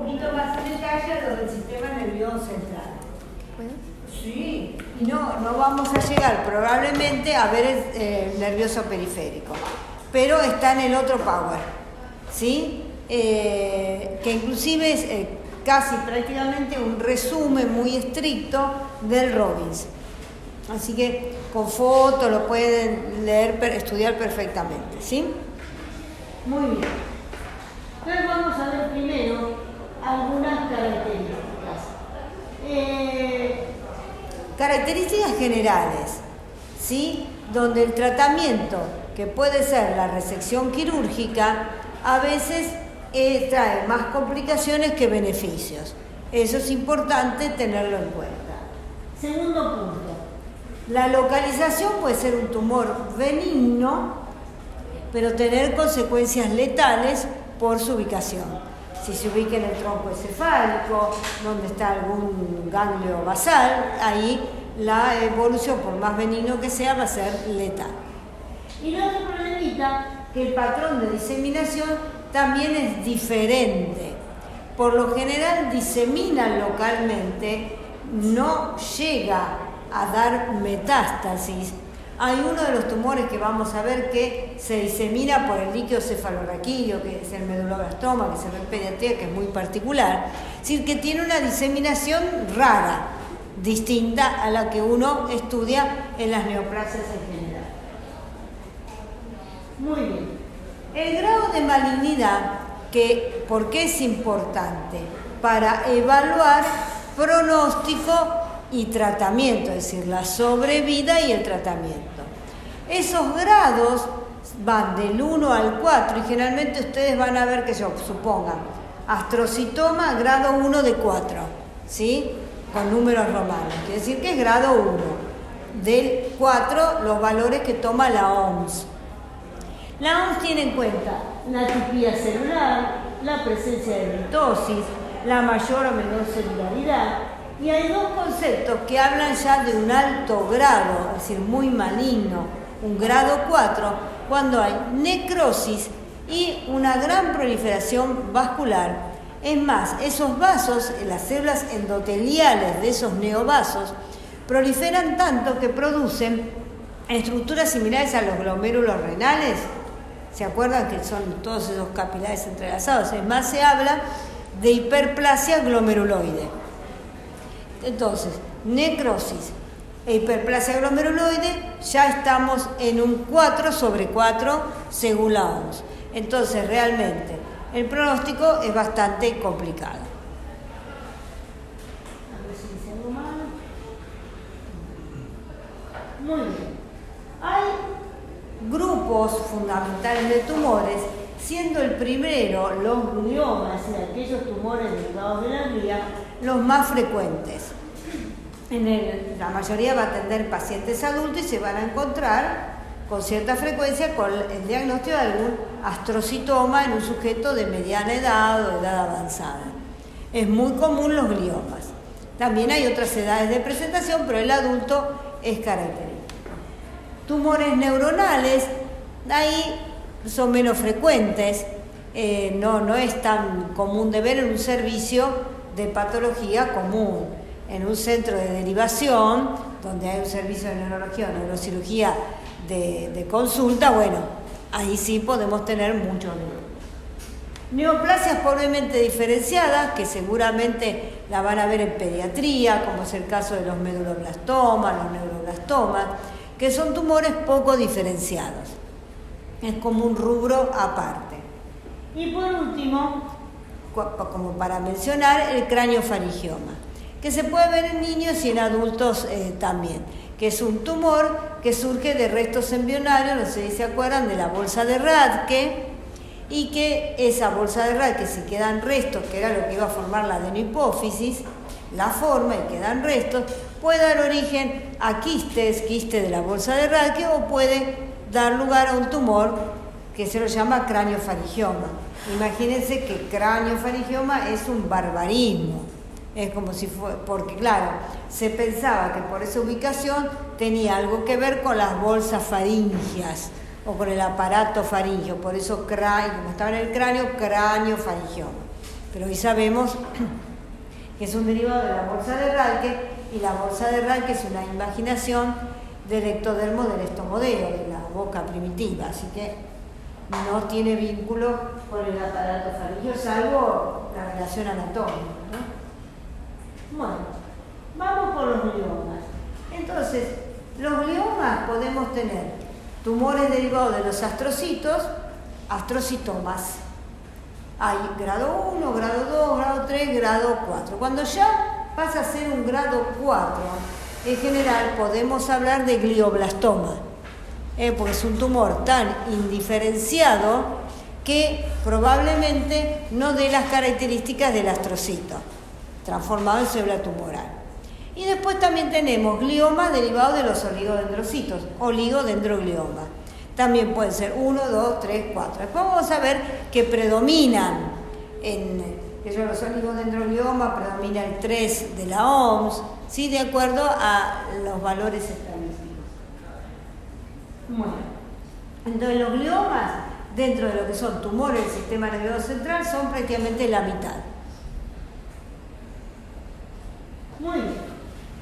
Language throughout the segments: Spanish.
poquito más en detalle a lo del sistema nervioso central. Sí, y no vamos a llegar probablemente a ver el nervioso periférico, pero está en el otro power, ¿sí? Que inclusive es casi prácticamente un resumen muy estricto del Robbins. Así que con fotos lo pueden leer, estudiar perfectamente, ¿sí? Muy bien. Entonces vamos a ver primero algunas características. Características generales, ¿sí? Donde el tratamiento, que puede ser la resección quirúrgica, a veces trae más complicaciones que beneficios. Eso es importante tenerlo en cuenta. Segundo punto, la localización puede ser un tumor benigno, pero tener consecuencias letales por su ubicación. Si se ubica en el tronco encefálico, donde está algún ganglio basal, ahí la evolución, por más benigno que sea, va a ser letal. Y el otro problemita, que el patrón de diseminación también es diferente. Por lo general diseminan localmente, no llega a dar metástasis. Hay uno de los tumores que vamos a ver que se disemina por el líquido cefalorraquídeo, que es el meduloblastoma, que se ve en pediatría, que es muy particular. Es decir, que tiene una diseminación rara, distinta a la que uno estudia en las neoplasias en general. Muy bien. El grado de malignidad, ¿por qué es importante? Para evaluar pronóstico y tratamiento, es decir, la sobrevida y el tratamiento. Esos grados van del 1 al 4 y generalmente ustedes van a ver que supongan astrocitoma grado 1 de 4, ¿sí? Con números romanos, quiere decir que es grado 1. Del 4 los valores que toma la OMS. La OMS tiene en cuenta la atipia celular, la presencia de mitosis, la mayor o menor celularidad. Y hay dos conceptos que hablan ya de un alto grado, es decir, muy maligno, un grado 4, cuando hay necrosis y una gran proliferación vascular. Es más, esos vasos, las células endoteliales de esos neovasos, proliferan tanto que producen estructuras similares a los glomérulos renales. ¿Se acuerdan que son todos esos capilares entrelazados? Es más, se habla de hiperplasia glomeruloide. Entonces, necrosis e hiperplasia glomeruloide, ya estamos en un 4 sobre 4 según la OMS. Entonces, realmente, el pronóstico es bastante complicado. A ver si dice algo mal. Muy bien. Hay grupos fundamentales de tumores, siendo el primero los gliomas, y aquellos tumores derivados de la glía, los más frecuentes. La mayoría va a atender pacientes adultos y se van a encontrar con cierta frecuencia con el diagnóstico de algún astrocitoma en un sujeto de mediana edad o edad avanzada. Es muy común los gliomas. También hay otras edades de presentación, pero el adulto es característico. Tumores neuronales, ahí son menos frecuentes, no es tan común de ver en un servicio de patología común. En un centro de derivación, donde hay un servicio de neurología o neurocirugía de consulta, bueno, ahí sí podemos tener mucho neoplasias pobremente diferenciadas, que seguramente la van a ver en pediatría, como es el caso de los meduloblastomas, los neuroblastomas, que son tumores poco diferenciados. Es como un rubro aparte. Y por último, como para mencionar, el craniofaringioma, que se puede ver en niños y en adultos también, que es un tumor que surge de restos embrionarios, no sé si se acuerdan, de la bolsa de Rathke, y que esa bolsa de Rathke, si quedan restos, que era lo que iba a formar la adenohipófisis, la forma y quedan restos, puede dar origen a quistes de la bolsa de Rathke, o puede dar lugar a un tumor que se lo llama craniofaringioma. Imagínense que craniofaringioma es un barbarismo. Es como si fuera, porque claro, se pensaba que por esa ubicación tenía algo que ver con las bolsas faringias o con el aparato faringio, por eso como estaba en el cráneo, craniofaringioma. pero hoy sabemos que es un derivado de la bolsa de Ralke, y la bolsa de Ralke es una imaginación del ectodermo del estomodeo, de la boca primitiva, así que no tiene vínculo con el aparato faríngeo, salvo la relación anatómica, ¿no? Bueno, vamos por los gliomas. Entonces, los gliomas podemos tener tumores derivados de los astrocitos, astrocitomas. Hay grado 1, grado 2, grado 3, grado 4. Cuando ya pasa a ser un grado 4, en general podemos hablar de glioblastoma, porque es un tumor tan indiferenciado que probablemente no dé las características del astrocito, transformado en célula tumoral. Y después también tenemos gliomas derivados de los oligodendrocitos, oligodendroglioma. También pueden ser 1, 2, 3, 4. Después vamos a ver que predominan los oligodendrogliomas, predomina el 3 de la OMS, ¿sí? De acuerdo a los valores estadísticos. Bueno, entonces los gliomas, dentro de lo que son tumores del sistema nervioso central, son prácticamente la mitad. Muy bien.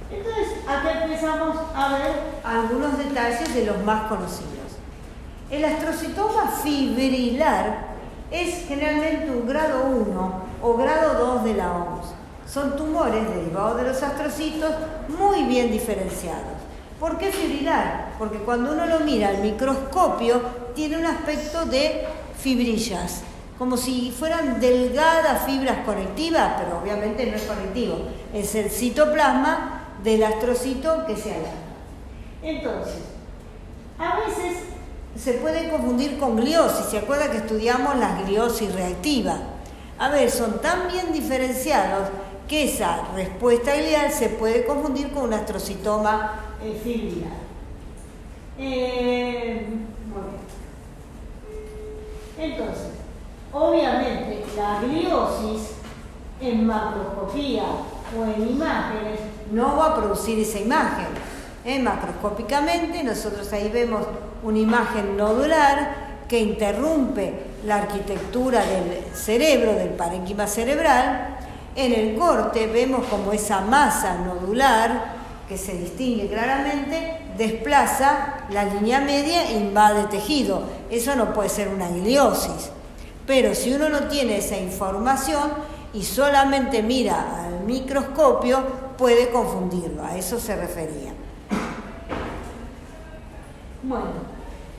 Entonces, acá empezamos a ver algunos detalles de los más conocidos. El astrocitoma fibrilar es generalmente un grado 1 o grado 2 de la OMS. Son tumores derivados de los astrocitos muy bien diferenciados. ¿Por qué fibrilar? Porque cuando uno lo mira al microscopio tiene un aspecto de fibrillas, como si fueran delgadas fibras conectivas, pero obviamente no es conectivo, es el citoplasma del astrocito que se alarga. Entonces, a veces se puede confundir con gliosis. ¿Se acuerda que estudiamos la gliosis reactiva? A ver, son tan bien diferenciados que esa respuesta glial se puede confundir con un astrocitoma fibrilar. Muy bien. Entonces, obviamente, la gliosis en macroscopía o en imágenes no va a producir esa imagen. Macroscópicamente nosotros ahí vemos una imagen nodular que interrumpe la arquitectura del cerebro, del parénquima cerebral. En el corte vemos como esa masa nodular, que se distingue claramente, desplaza la línea media e invade tejido. Eso no puede ser una gliosis. Pero si uno no tiene esa información y solamente mira al microscopio, puede confundirlo. A eso se refería. Bueno,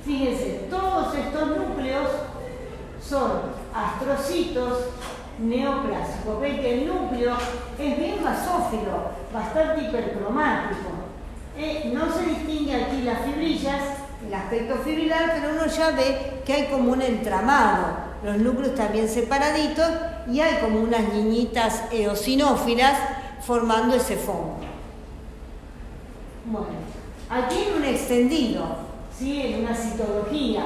fíjense, todos estos núcleos son astrocitos neoplásicos. Ven que el núcleo es bien basófilo, bastante hipercromático. No se distingue aquí las fibrillas, el aspecto fibrilar, pero uno ya ve que hay como un entramado. Los núcleos están bien separaditos y hay como unas niñitas eosinófilas formando ese fondo. Bueno, aquí en un extendido, ¿sí? En una citología,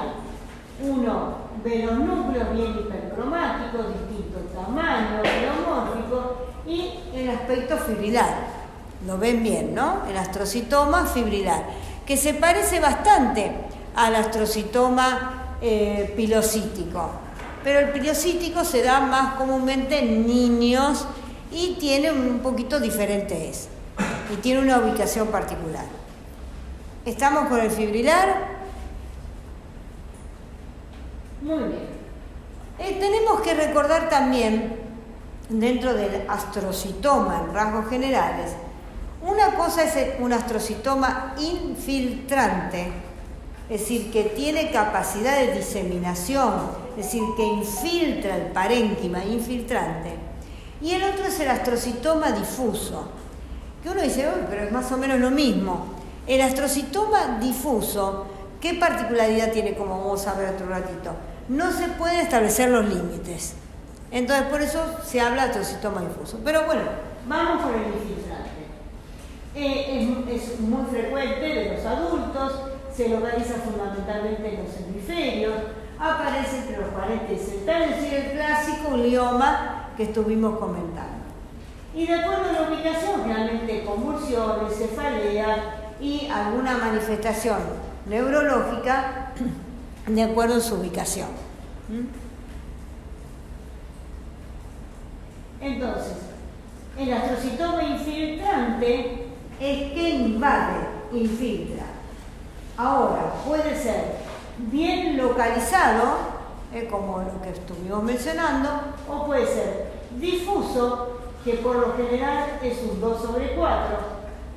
uno ve los núcleos bien hipercromáticos, distintos tamaños, biomórficos, y el aspecto fibrilar. Lo ven bien, ¿no? El astrocitoma fibrilar, que se parece bastante al astrocitoma pilocítico. Pero el pilocítico se da más comúnmente en niños y tiene un poquito diferente y tiene una ubicación particular. ¿Estamos con el fibrilar? Muy bien. Tenemos que recordar también, dentro del astrocitoma en rasgos generales, una cosa es un astrocitoma infiltrante, es decir, que tiene capacidad de diseminación, es decir, que infiltra el parénquima, infiltrante. Y el otro es el astrocitoma difuso, que uno dice, pero es más o menos lo mismo. El astrocitoma difuso, ¿qué particularidad tiene, como vamos a ver otro ratito? No se pueden establecer los límites. Entonces, por eso se habla de astrocitoma difuso. Pero bueno, vamos por el infiltrante. Es muy frecuente de los adultos, se localiza fundamentalmente en los hemisferios, aparece entre los paréntesis centrales y el clásico glioma que estuvimos comentando. Y de acuerdo a la ubicación, realmente convulsiones, cefalea y alguna manifestación neurológica de acuerdo a su ubicación. Entonces, el astrocitoma infiltrante es que invade, infiltra. Ahora, puede ser bien localizado, como lo que estuvimos mencionando, o puede ser difuso, que por lo general es un 2/4.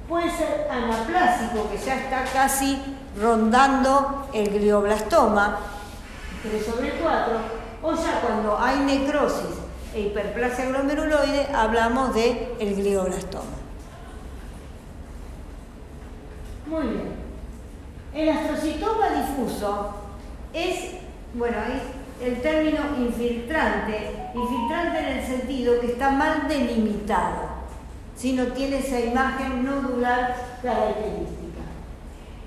Puede ser anaplásico, que ya está casi rondando el glioblastoma, 3/4, o ya cuando hay necrosis e hiperplasia glomeruloide, hablamos del glioblastoma. Muy bien. El astrocitoma difuso es, bueno, es el término infiltrante en el sentido que está mal delimitado, si no tiene esa imagen nodular característica.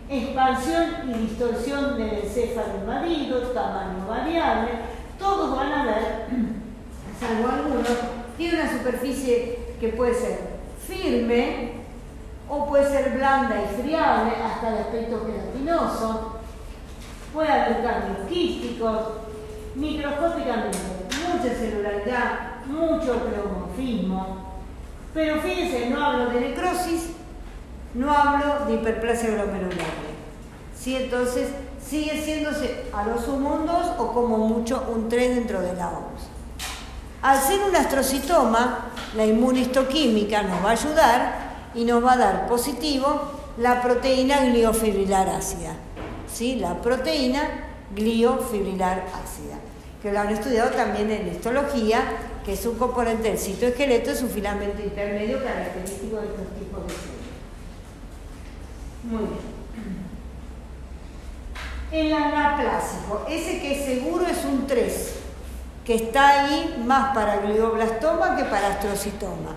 Expansión y distorsión del encéfalo invadido, tamaño variable, todos van a ver, salvo algunos, tiene una superficie que puede ser firme o puede ser blanda y friable hasta de aspecto gelatinoso, puede haber cambios quísticos, microscópicamente mucha celularidad, mucho pleomorfismo, pero fíjense, no hablo de necrosis, no hablo de hiperplasia glomerular. ¿Sí? Entonces sigue siéndose a lo sumo un 2 o como mucho un 3 dentro de la OMS. Al ser un astrocitoma, la inmunistoquímica nos va a ayudar y nos va a dar positivo la proteína gliofibrilar ácida. ¿Sí? La proteína gliofibrilar ácida, que lo han estudiado también en histología, que es un componente del citoesqueleto, es un filamento intermedio característico de estos tipos de células. Muy bien. El anaplásico, ese que seguro es un 3, que está ahí más para glioblastoma que para astrocitoma,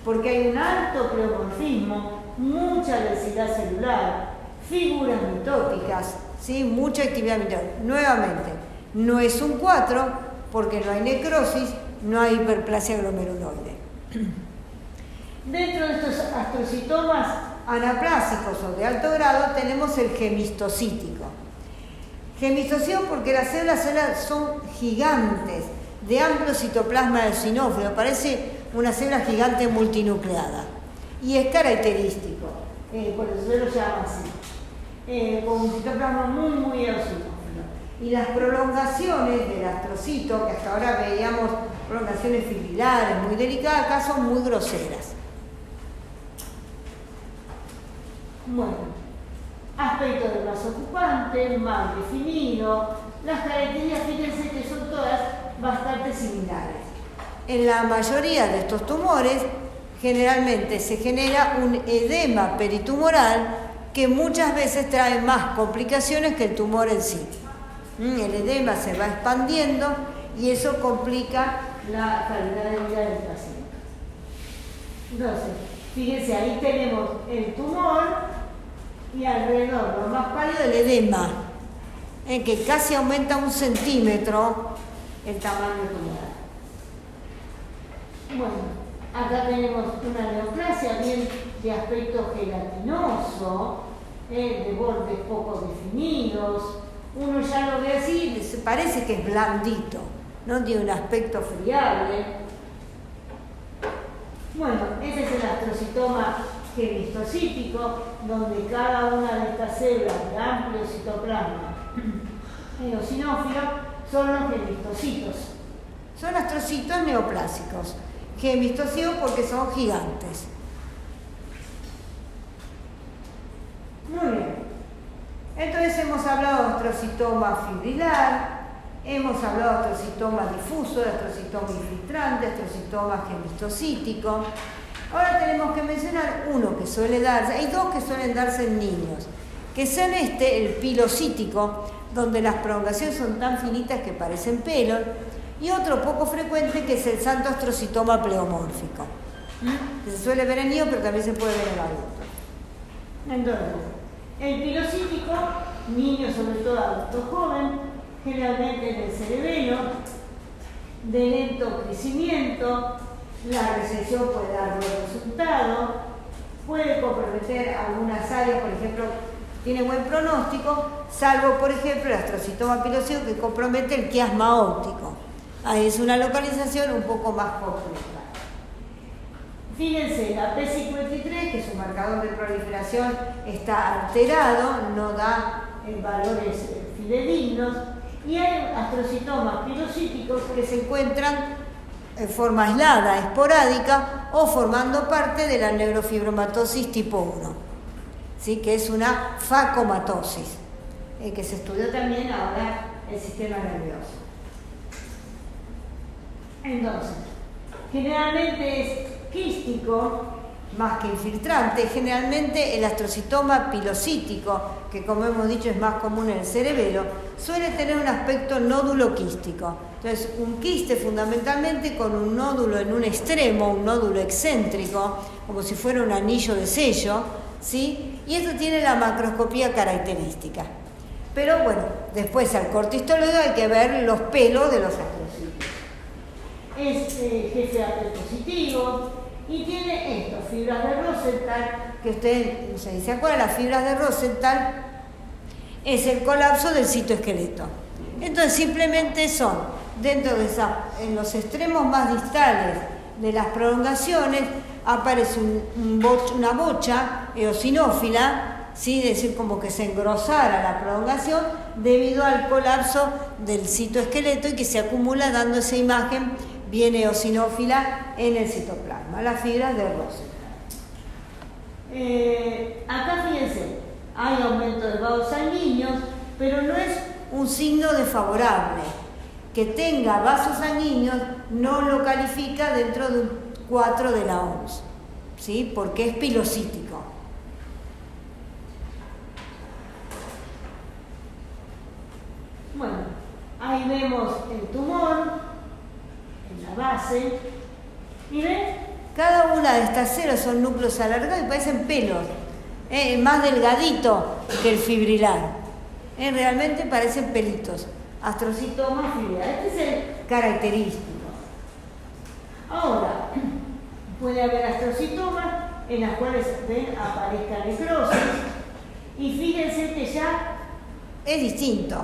porque hay un alto pleomorfismo, mucha densidad celular, figuras mitóticas, ¿sí? Mucha actividad mitótica. Nuevamente, no es un 4 porque no hay necrosis, no hay hiperplasia glomeruloide. Dentro de estos astrocitomas anaplásicos o de alto grado tenemos el gemistocítico. Gemistocítico porque las células son gigantes, de amplio citoplasma eosinófilo, parece una célula gigante multinucleada. Y es característico, por eso se lo llama así, con un citoplasma muy eosinófilo. Y las prolongaciones del astrocito, que hasta ahora veíamos prolongaciones fibrilares muy delicadas, acá son muy groseras. Bueno, aspecto del vaso ocupante, mal definido, las características, fíjense que son todas bastante similares. En la mayoría de estos tumores, generalmente se genera un edema peritumoral que muchas veces trae más complicaciones que el tumor en sí. El edema se va expandiendo y eso complica la calidad de vida del paciente. Entonces, fíjense, ahí tenemos el tumor y alrededor, lo más pálido, el edema, que casi aumenta 1 centímetro el tamaño tumoral. Bueno, acá tenemos una neoplasia bien de aspecto gelatinoso, de bordes poco definidos. Uno ya lo ve así, parece que es blandito, no tiene un aspecto friable. Bueno, ese es el astrocitoma gemistocítico, donde cada una de estas células de amplio citoplasma eosinófilo son los gemistocitos. Son astrocitos neoplásicos. Gemistocíticos porque son gigantes. Muy bien. Entonces hemos hablado de astrocitoma fibrilar, hemos hablado de astrocitoma difuso, de astrocitoma infiltrante, de astrocitoma gemistocítico. Ahora tenemos que mencionar uno que suele darse, hay dos que suelen darse en niños, que son el pilocítico, donde las prolongaciones son tan finitas que parecen pelos, y otro poco frecuente que es el santo astrocitoma pleomórfico, que se suele ver en niños, pero también se puede ver en adultos. Entonces, el pilocítico, niños sobre todo adulto joven, generalmente en el cerebelo, de lento crecimiento, la resección puede dar buen resultado, puede comprometer algunas áreas, por ejemplo, tiene buen pronóstico, salvo por ejemplo el astrocitoma pilocítico que compromete el quiasma óptico. Ahí es una localización un poco más compleja. Fíjense, la P53, que su marcador de proliferación está alterado, no da valores fidedignos, y hay astrocitomas pilocíticos que se encuentran en forma aislada, esporádica o formando parte de la neurofibromatosis tipo 1, ¿sí? Que es una facomatosis, que se estudió también ahora el sistema nervioso. Entonces, generalmente es quístico más que infiltrante, generalmente el astrocitoma pilocítico, que como hemos dicho es más común en el cerebelo, suele tener un aspecto nódulo quístico. Entonces, un quiste fundamentalmente con un nódulo en un extremo, un nódulo excéntrico, como si fuera un anillo de sello, ¿sí? Y esto tiene la macroscopía característica. Pero bueno, después al corte histológico hay que ver los pelos de los astrocitos. Es GFAP positivo y tiene esto, fibras de Rosenthal, que usted no sé, ¿se acuerdan? Las fibras de Rosenthal es el colapso del citoesqueleto. Entonces simplemente son, dentro de en los extremos más distales de las prolongaciones, aparece una bocha eosinófila, ¿sí? Es decir, como que se engrosara la prolongación debido al colapso del citoesqueleto y que se acumula dando esa imagen bien eosinófila en el citoplasma, las fibras de Rosenthal. Acá fíjense, hay aumento de vasos sanguíneos, pero no es un signo desfavorable. Que tenga vasos sanguíneos no lo califica dentro de un 4 de la OMS, ¿sí? Porque es pilocítico. Bueno, ahí vemos el tumor en la base. ¿Y ven? Cada una de estas células son núcleos alargados y parecen pelos, más delgadito que el fibrilar. Realmente parecen pelitos. Astrocitoma fibrilar. Este es el característico. Ahora, puede haber astrocitomas en las cuales aparezca necrosis. Y fíjense que ya es distinto.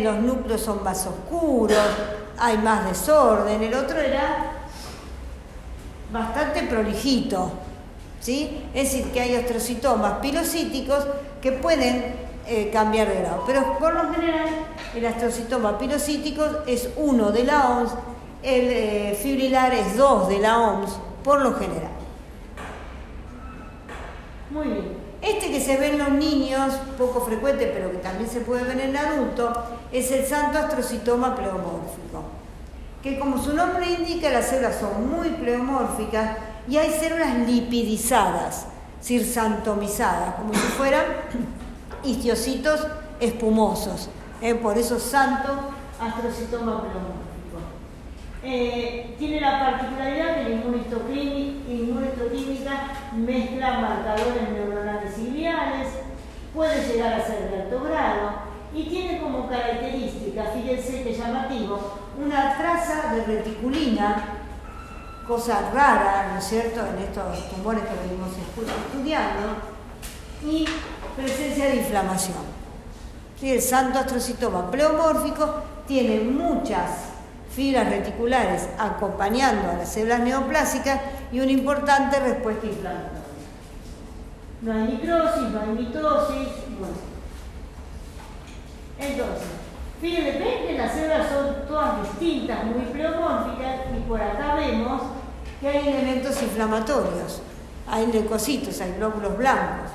Los núcleos son más oscuros, hay más desorden. El otro era bastante prolijito, ¿sí? Es decir, que hay astrocitomas pilocíticos que pueden cambiar de grado, pero por lo general el astrocitoma pilocítico es 1 de la OMS, el fibrilar es 2 de la OMS, por lo general. Muy bien. Este que se ve en los niños, poco frecuente, pero que también se puede ver en adultos, es el santo astrocitoma pleomórfico, que como su nombre indica, las células son muy pleomórficas y hay células lipidizadas, santomizadas, como si fueran histiocitos espumosos, por eso santo astrocitoma pleomórfico. Tiene la particularidad que la inmunohistoquímica mezcla marcadores neuronales y gliales, puede llegar a ser de alto grado y tiene como característica, fíjense qué llamativo, una traza de reticulina, cosa rara, ¿no es cierto?, en estos tumores que venimos estudiando, y presencia de inflamación. ¿Sí? El santo astrocitoma pleomórfico tiene muchas fibras reticulares acompañando a las células neoplásicas y una importante respuesta inflamatoria. No hay necrosis, no hay mitosis, bueno. Entonces, fíjense, ven que las células son todas distintas, muy pleomórficas, y por acá vemos que hay elementos inflamatorios, hay leucocitos, hay glóbulos blancos.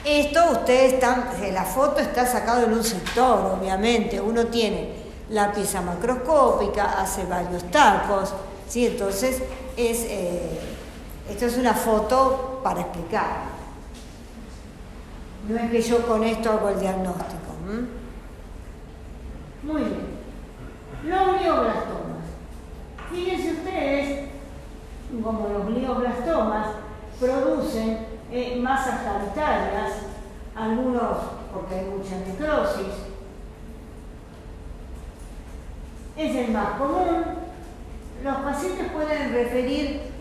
Esto ustedes están, la foto está sacada en un sector, obviamente, uno tiene la pieza macroscópica, hace varios tacos, ¿sí? Entonces esto es una foto para explicar. No es que yo con esto hago el diagnóstico. Muy bien. Los glioblastomas. Fíjense ustedes, como los glioblastomas producen masas cavitarias, algunos porque hay mucha necrosis. Es el más común. Los pacientes pueden referir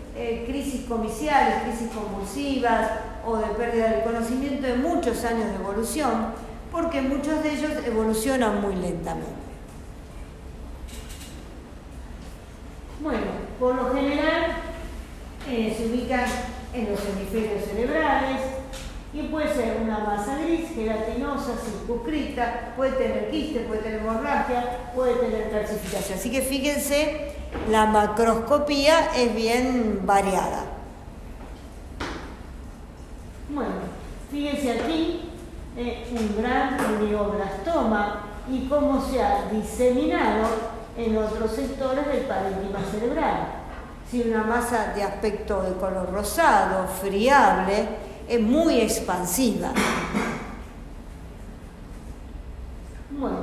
crisis comiciales, crisis convulsivas o de pérdida del conocimiento de muchos años de evolución, porque muchos de ellos evolucionan muy lentamente. Bueno, por lo general se ubican en los hemisferios cerebrales y puede ser una masa gris, gelatinosa, circunscrita, puede tener quiste, puede tener hemorragia, puede tener calcificación. Así que fíjense, la macroscopía es bien variada. Bueno, fíjense aquí un gran glioblastoma y cómo se ha diseminado en otros sectores del parénquima cerebral. Si una masa de aspecto de color rosado, friable, es muy expansiva. Bueno,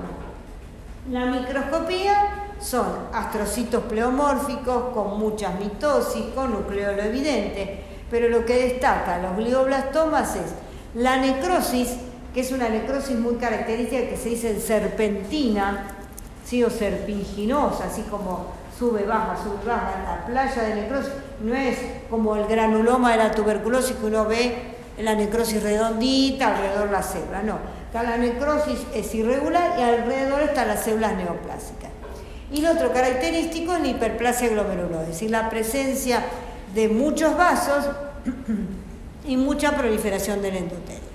la microscopía son astrocitos pleomórficos con muchas mitosis, con nucleolo evidente, pero lo que destaca los glioblastomas es la necrosis, que es una necrosis muy característica que se dice serpentina, ¿sí? O serpinginosa, así como sube, baja, la playa de necrosis no es como el granuloma de la tuberculosis que uno ve en la necrosis redondita, alrededor de la célula, no. Acá la necrosis es irregular y alrededor están las células neoplásicas. Y lo otro característico es la hiperplasia glomerulosa, es decir, la presencia de muchos vasos y mucha proliferación del endotelio.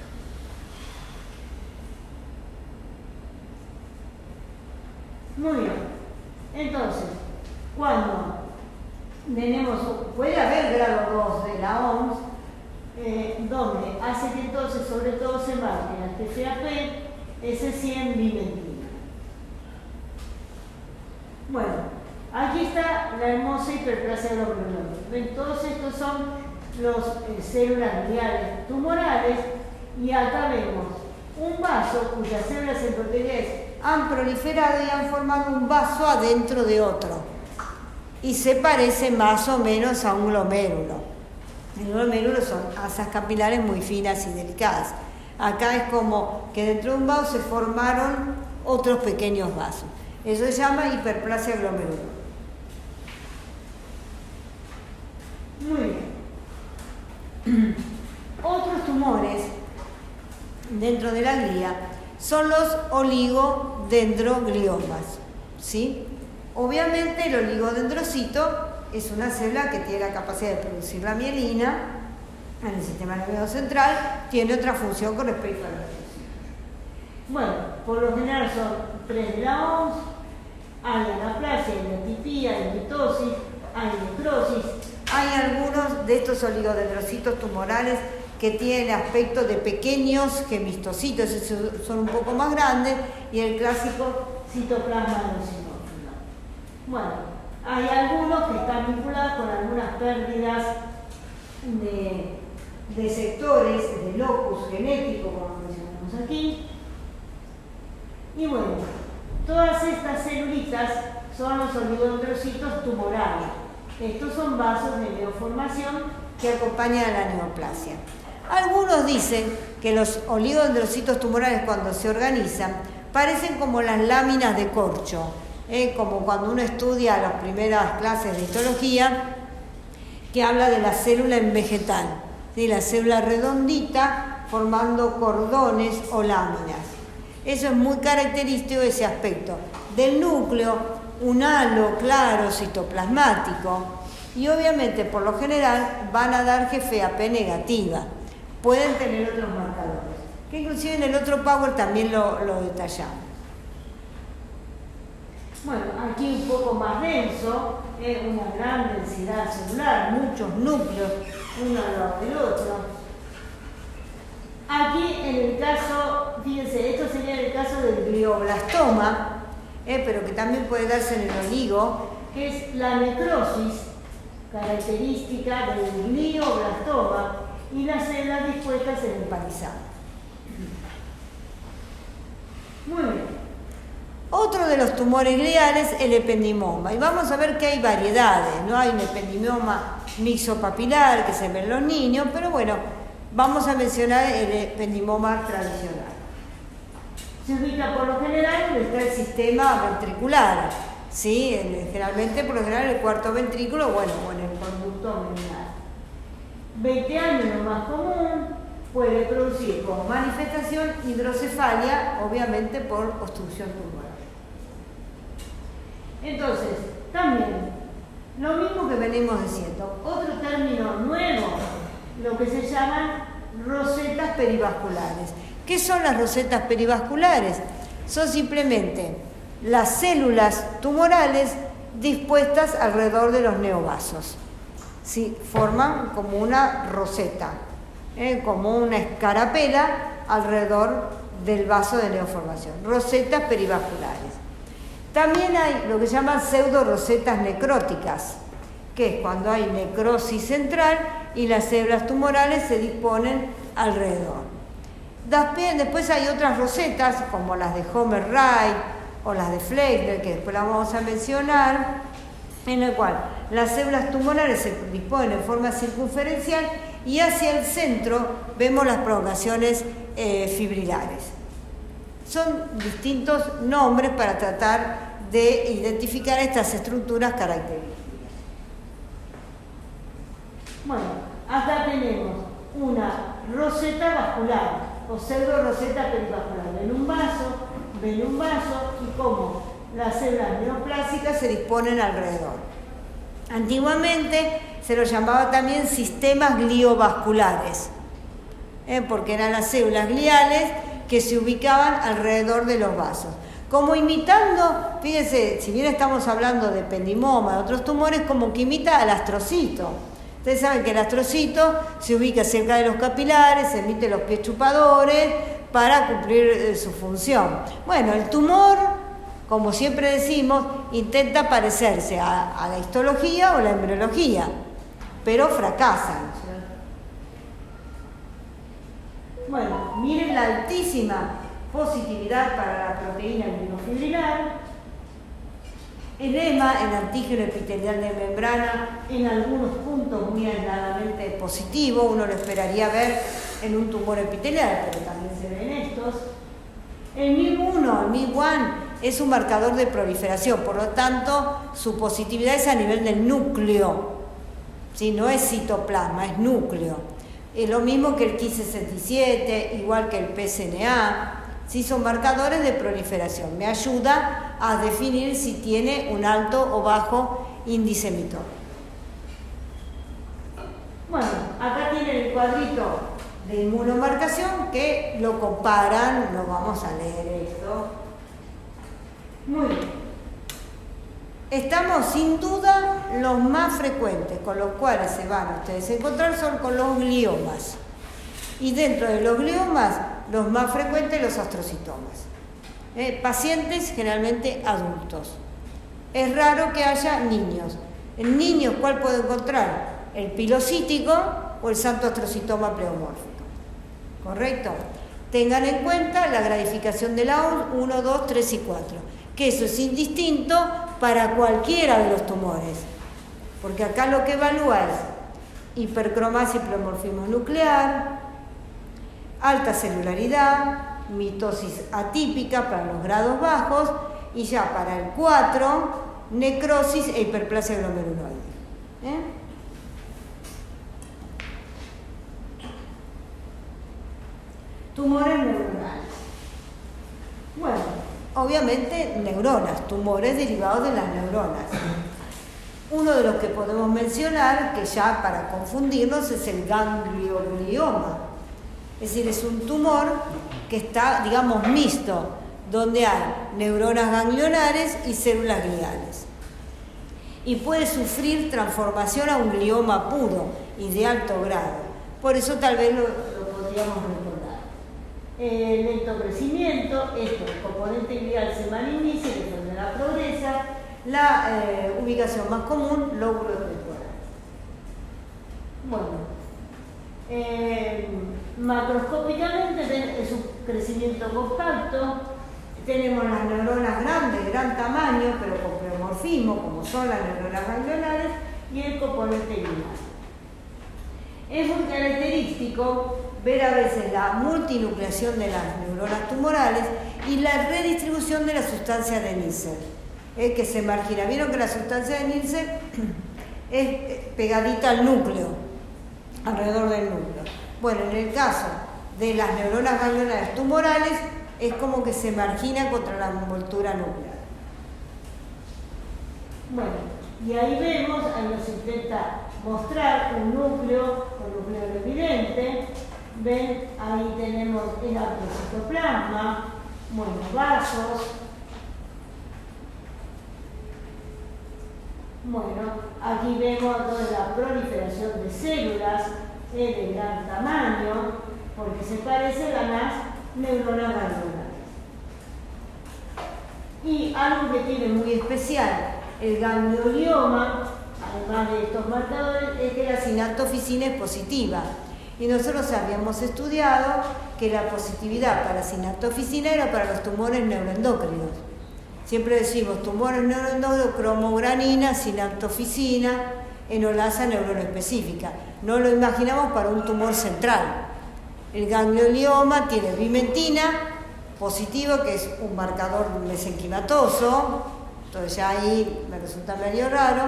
Muy bien, entonces, cuando tenemos, puede haber grado 2 de la OMS, donde hace que entonces sobre todo se marque la TCAP, S100 bimetilina. Bueno, aquí está la hermosa hiperplasia glomerulosa. ¿Ven? Todos estos son los células gliales tumorales y acá vemos un vaso cuyas células endoteliales han proliferado y han formado un vaso adentro de otro y se parece más o menos a un glomérulo. El glomérulo son asas capilares muy finas y delicadas. Acá es como que dentro de un vaso se formaron otros pequeños vasos. Eso se llama hiperplasia glomerulosa. Muy bien. Otros tumores dentro de la glía son los oligodendrogliomas, ¿sí? Obviamente el oligodendrocito es una célula que tiene la capacidad de producir la mielina en el sistema nervioso central, tiene otra función con respecto a la función. Bueno, por lo general son 3 de la OMS, hay anaplasia, hay atipía, hay mitosis, hay necrosis. Hay algunos de estos oligodendrocitos tumorales que tienen aspecto de pequeños gemistocitos, esos son un poco más grandes, y el clásico citoplasma adenosínófilo. Bueno, hay algunos que están vinculados con algunas pérdidas de sectores, de locus genético, como mencionamos aquí. Y bueno, todas estas celulitas son los oligodendrocitos tumorales. Estos son vasos de neoformación que acompañan a la neoplasia. Algunos dicen que los oligodendrocitos tumorales, cuando se organizan, parecen como las láminas de corcho, como cuando uno estudia las primeras clases de histología, que habla de la célula en vegetal, ¿sí? La célula redondita formando cordones o láminas. Eso es muy característico de ese aspecto. Del núcleo, un halo claro citoplasmático, y obviamente por lo general van a dar GFAP negativa. Pueden tener otros marcadores, que inclusive en el otro Power también lo detallamos. Bueno, aquí un poco más denso, una gran densidad celular, muchos núcleos, uno al lado del otro. Aquí en el caso, fíjense, esto sería el caso del glioblastoma, pero que también puede darse en el oligo, que es la necrosis característica del glioblastoma y las células dispuestas en el palizado. Muy bien. Otro de los tumores gliales es el ependimoma. Y vamos a ver que hay variedades, ¿no? Hay un ependimoma mixopapilar que se ve en los niños, pero bueno, vamos a mencionar el ependimoma tradicional. Se ubica por lo general donde está el sistema ventricular, ¿sí? Generalmente, por lo general, el cuarto ventrículo, bueno, o en el conducto abdominal. 20 años lo más común, puede producir como manifestación hidrocefalia, obviamente por obstrucción tumoral. Entonces, también Lo mismo que venimos diciendo. Otro término nuevo, lo que se llaman rosetas perivasculares. ¿Qué son las rosetas perivasculares? Son simplemente las células tumorales dispuestas alrededor de los neovasos. Sí, forman como una roseta, como una escarapela alrededor del vaso de neoformación. Rosetas perivasculares. También hay lo que se llaman pseudorosetas necróticas, que es cuando hay necrosis central y las células tumorales se disponen alrededor. Después hay otras rosetas, como las de Homer Wright o las de Fleischer, que después las vamos a mencionar, en el cual las células tumorales se disponen en forma circunferencial y hacia el centro vemos las prolongaciones fibrilares. Son distintos nombres para tratar de identificar estas estructuras características. Bueno, acá tenemos una roseta vascular o pseudoroseta perivascular. Ven un vaso y cómo las células neoplásicas se disponen alrededor. Antiguamente se los llamaba también sistemas gliovasculares, porque eran las células gliales que se ubicaban alrededor de los vasos. Como imitando, fíjense, si bien estamos hablando de ependimoma, de otros tumores, como que imita al astrocito. Ustedes saben que el astrocito se ubica cerca de los capilares, emite los pies chupadores para cumplir su función. Bueno, el tumor, como siempre decimos, intenta parecerse a la histología o la embriología, pero fracasan. Bueno, miren la altísima positividad para la proteína immunofibrilar, edema, el antígeno epitelial de membrana, en algunos puntos muy aisladamente positivo, uno lo esperaría ver en un tumor epitelial, pero también se ve en estos. El MIB1, el MIB1 es un marcador de proliferación, por lo tanto su positividad es a nivel del núcleo, ¿sí? No es citoplasma, es núcleo. Es lo mismo que el Ki67, igual que el PSNA. Sí, son marcadores de proliferación. Me ayuda a definir si tiene un alto o bajo índice mitótico. Bueno, acá tiene el cuadrito de inmunomarcación que lo comparan. Lo vamos a leer esto. Muy bien. Estamos sin duda los más frecuentes, con los cuales se van ustedes a encontrar son con los gliomas. Y dentro de los gliomas, los más frecuentes, los astrocitomas. Pacientes generalmente adultos. Es raro que haya niños. En niños, ¿cuál puedo encontrar? El pilocítico o el santo astrocitoma pleomórfico. ¿Correcto? Tengan en cuenta la gradificación de la 1, 2, 3 y 4. Que eso es indistinto para cualquiera de los tumores. Porque acá lo que evalúa es hipercromasia y pleomorfismo nuclear, alta celularidad, mitosis atípica para los grados bajos y ya para el 4, necrosis e hiperplasia glomeruloide. Tumores neuronales. Bueno, obviamente neuronas, tumores derivados de las neuronas. Uno de los que podemos mencionar, que ya para confundirnos, es el ganglioglioma. Es decir, es un tumor que está, digamos, mixto, donde hay neuronas ganglionares y células gliales. Y puede sufrir transformación a un glioma puro y de alto grado. Por eso tal vez lo podríamos recordar. Lento crecimiento, el componente glial se maligniza y la enfermedad progresa. La ubicación más común, lóbulo temporal. Bueno. Macroscópicamente es un crecimiento compacto, tenemos las neuronas grandes, de gran tamaño, pero con pleomorfismo, como son las neuronas ganglionares, y el componente glial. Es muy característico ver a veces la multinucleación de las neuronas tumorales y la redistribución de la sustancia de Nielsen, que se margina. Vieron que la sustancia de Nielsen es pegadita al núcleo, alrededor del núcleo. Bueno, en el caso de las neuronas ganglionares tumorales, es como que se margina contra la envoltura nuclear. Bueno, Y ahí vemos, ahí nos intenta mostrar un núcleo evidente. Ven, ahí tenemos el citoplasma, buenos vasos. Bueno, aquí vemos toda la proliferación de células de gran tamaño, porque se parecen a las neuronas ganglionares. Y algo que tiene muy especial el ganglioma, además de estos marcadores, es que la sinaptofisina es positiva. Y nosotros habíamos estudiado que la positividad para sinaptofisina era para los tumores neuroendocrinos. Siempre decimos tumores neuroendocrinos, cromogranina, sinaptofisina, enolasa neuroespecífica. No lo imaginamos para un tumor central. El ganglioma tiene vimentina positivo, que es un marcador mesenquimatoso, entonces ya ahí me resulta medio raro,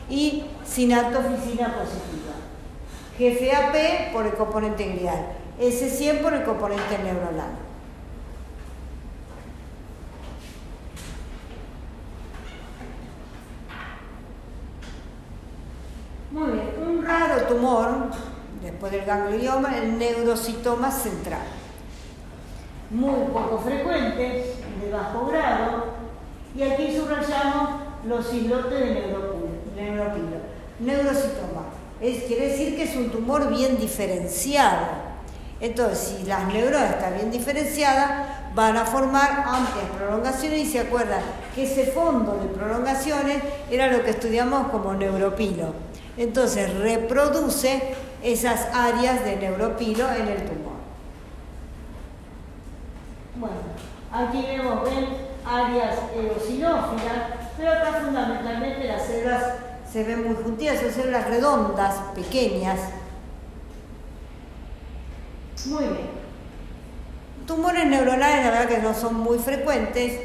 y sinaptofisina positiva. GFAP por el componente glial, S100 por el componente neuronal. Muy bien, un raro tumor, después del ganglioma, el neurocitoma central. Muy poco frecuente, de bajo grado, y aquí subrayamos los islotes de neuropilo. Neurocitoma. Quiere decir que es un tumor bien diferenciado. Entonces, si las neuronas están bien diferenciadas, van a formar amplias prolongaciones, y se acuerdan que ese fondo de prolongaciones era lo que estudiamos como neuropilo. Entonces, reproduce esas áreas de neuropilo en el tumor. Bueno, aquí vemos, áreas eosinófilas, pero acá fundamentalmente las células se ven muy juntitas, son células redondas, pequeñas. Muy bien. Tumores neuronales, la verdad que no son muy frecuentes,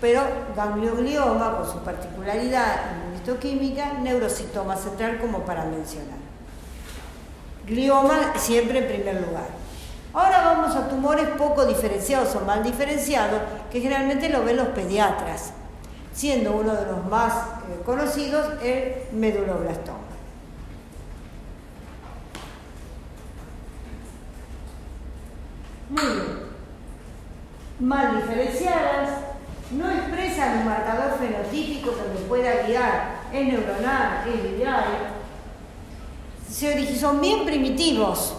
pero ganglioglioma, con su particularidad inmunohistoquímica, neurocitoma central, como para mencionar. Glioma siempre en primer lugar. Ahora vamos a tumores poco diferenciados o mal diferenciados, que generalmente lo ven los pediatras, siendo uno de los más conocidos el meduloblastoma. Muy bien. Mal diferenciadas, no expresan un marcador fenotípico que me pueda guiar, es neuronal, es glial. Son bien primitivos,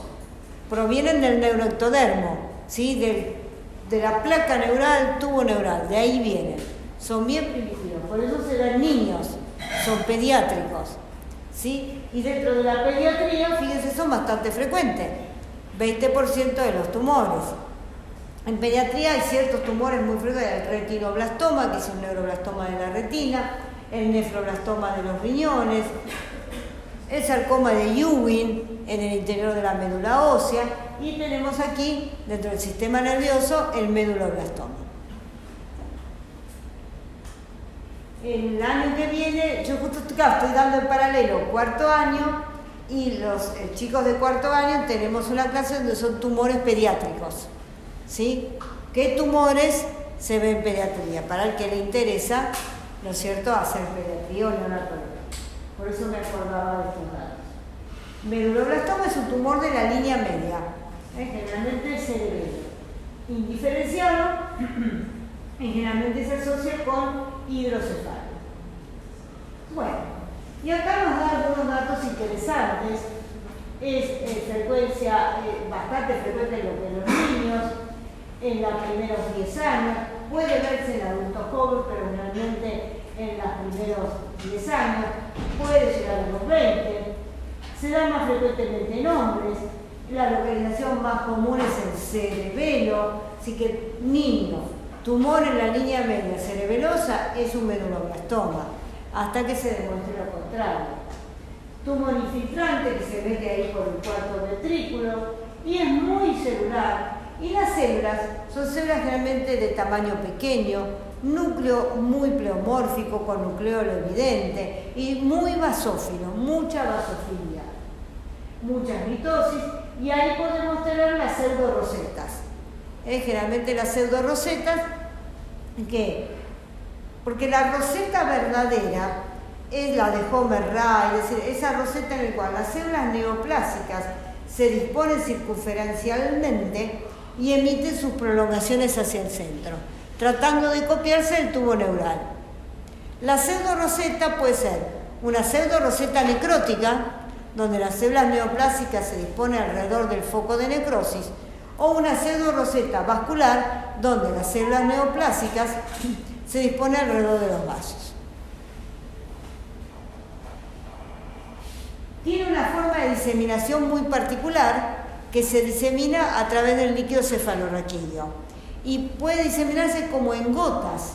provienen del neuroectodermo, ¿sí? de la placa neural, tubo neural, de ahí vienen. Son bien primitivos, por eso se dan niños, son pediátricos, ¿sí? Y dentro de la pediatría, fíjense, son bastante frecuentes, 20% de los tumores. En pediatría hay ciertos tumores muy frecuentes, el retinoblastoma, que es un neuroblastoma de la retina, el nefroblastoma de los riñones, el sarcoma de Ewing en el interior de la médula ósea, y tenemos aquí, dentro del sistema nervioso, el meduloblastoma. El año que viene, yo justo estoy dando en paralelo cuarto año, y los chicos de cuarto año tenemos una clase donde son tumores pediátricos, ¿sí? ¿Qué tumores se ven en pediatría? Para el que le interesa, ¿no es cierto?, hacer pediatría o neonatología. Por eso me acordaba de estos datos. Meduloblastoma es un tumor de la línea media, generalmente cerebelo. Indiferenciado, y generalmente se asocia con hidrocefalia. Bueno, y acá nos da algunos datos interesantes. Es frecuencia bastante frecuente en los niños, en los primeros 10 años, puede verse en adultos jóvenes, pero generalmente en los primeros 10 años, puede llegar a los 20, se da más frecuentemente en hombres, la localización más común es el cerebelo, así que niño, tumor en la línea media cerebelosa es un meduloblastoma, hasta que se demuestre lo contrario. Tumor infiltrante que se mete ahí por el cuarto ventrículo y es muy celular, y las células son células generalmente de tamaño pequeño, núcleo muy pleomórfico con nucleolo evidente y muy basófilo, mucha basofilia, muchas mitosis, y ahí podemos tener las pseudorosetas. Generalmente las pseudorosetas, ¿qué? Porque la roseta verdadera es la de Homer Ray, es decir, esa roseta en la cual las células neoplásicas se disponen circunferencialmente y emiten sus prolongaciones hacia el centro, tratando de copiarse del tubo neural. La pseudoroseta puede ser una pseudoroseta necrótica, donde las células neoplásicas se disponen alrededor del foco de necrosis, o una pseudoroseta vascular, donde las células neoplásicas se disponen alrededor de los vasos. Tiene una forma de diseminación muy particular que se disemina a través del líquido cefalorraquídeo y puede diseminarse como en gotas,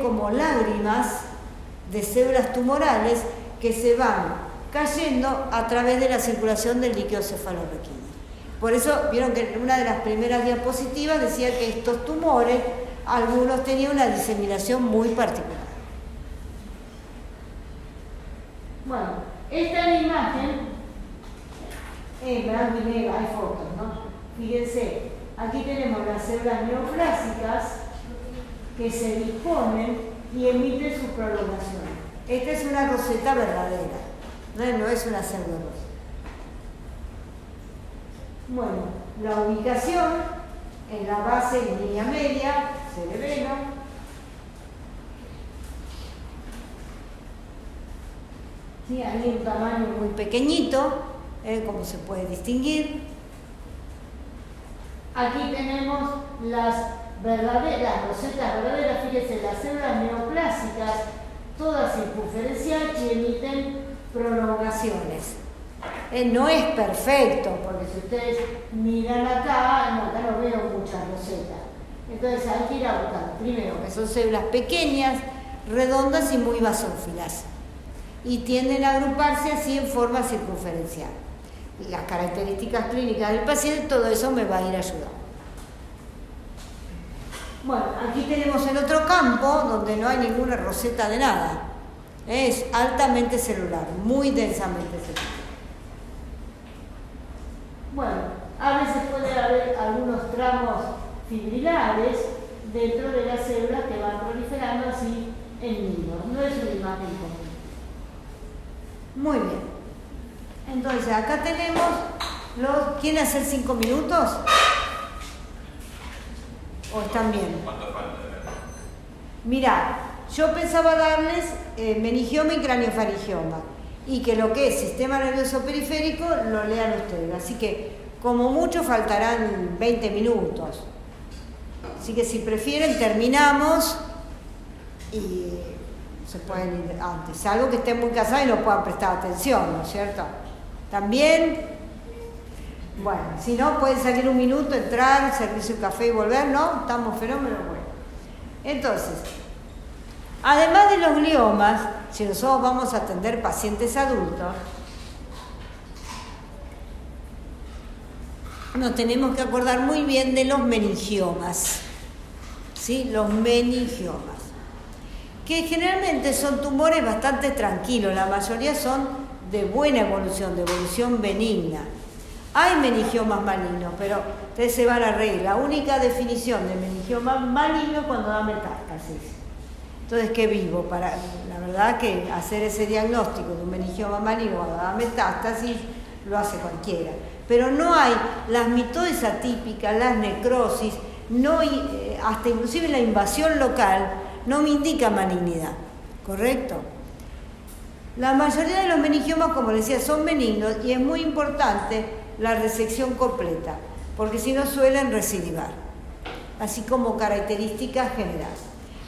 como lágrimas de células tumorales que se van cayendo a través de la circulación del líquido cefalorraquídeo. Por eso vieron que en una de las primeras diapositivas decía que estos tumores, algunos tenían una diseminación muy particular. Bueno, esta es la imagen en blanco y negro, hay fotos, ¿no? Fíjense, aquí tenemos las células neoplásicas que se disponen y emiten sus prolongaciones. Esta es una roseta verdadera, no es una pseudoroseta. Bueno, la ubicación en la base en línea media, cerebelo. Sí, hay un tamaño muy pequeñito, como se puede distinguir. Aquí tenemos las rosetas verdaderas, fíjense, las células neoplásicas, todas circunferenciales y emiten prolongaciones. No es perfecto, porque si ustedes miran acá no veo muchas rosetas. Entonces hay que ir a buscar, primero, que son células pequeñas, redondas y muy basófilas. Y tienden a agruparse así en forma circunferencial. Las características clínicas del paciente, todo eso me va a ir ayudando. Bueno, aquí tenemos el otro campo donde no hay ninguna roseta de nada. Es altamente celular, muy densamente celular. Bueno, a veces puede haber algunos tramos fibrilares dentro de las células que van proliferando así en niños. No es una imagen común. Muy bien. Entonces, acá tenemos los... ¿Quieren hacer 5 minutos? ¿O están bien? ¿Cuánto falta? Mirá, yo pensaba darles meningioma y craniofaringioma y que lo que es sistema nervioso periférico lo lean ustedes. Así que, como mucho, faltarán 20 minutos. Así que si prefieren, terminamos y se pueden ir antes. Salvo que estén muy cansados y no puedan prestar atención, ¿no es cierto? ¿También? Bueno, si no, pueden salir un minuto, entrar, servirse un café y volver, ¿no? Estamos fenómenos buenos. Entonces, además de los gliomas, si nosotros vamos a atender pacientes adultos, nos tenemos que acordar muy bien de los meningiomas, ¿sí? Los meningiomas, que generalmente son tumores bastante tranquilos, la mayoría son de buena evolución, de evolución benigna. Hay meningiomas malignos, pero ustedes se van a reír. La única definición de meningioma maligno es cuando da metástasis. Entonces, ¿qué vivo? La verdad que hacer ese diagnóstico de un meningioma maligno cuando da metástasis lo hace cualquiera. Pero no hay las mitosis atípicas, las necrosis, hasta inclusive la invasión local no me indica malignidad, ¿correcto? La mayoría de los meningiomas, como les decía, son benignos y es muy importante la resección completa, porque si no suelen recidivar, así como características generales.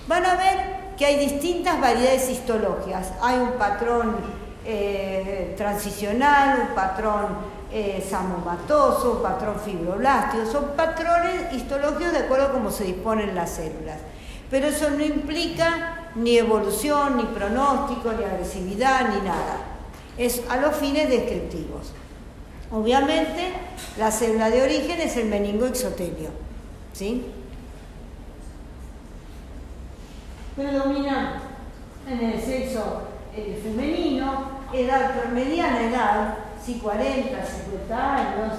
Van a ver que hay distintas variedades histológicas. Hay un patrón transicional, un patrón samomatoso, un patrón fibroblástico. Son patrones histológicos de acuerdo a cómo se disponen las células. Pero eso no implica ni evolución, ni pronóstico, ni agresividad, ni nada. Es a los fines descriptivos. Obviamente, la célula de origen es el meningoexotelio, ¿sí? Predomina en el sexo femenino, mediana edad, sí, 40, 50 años.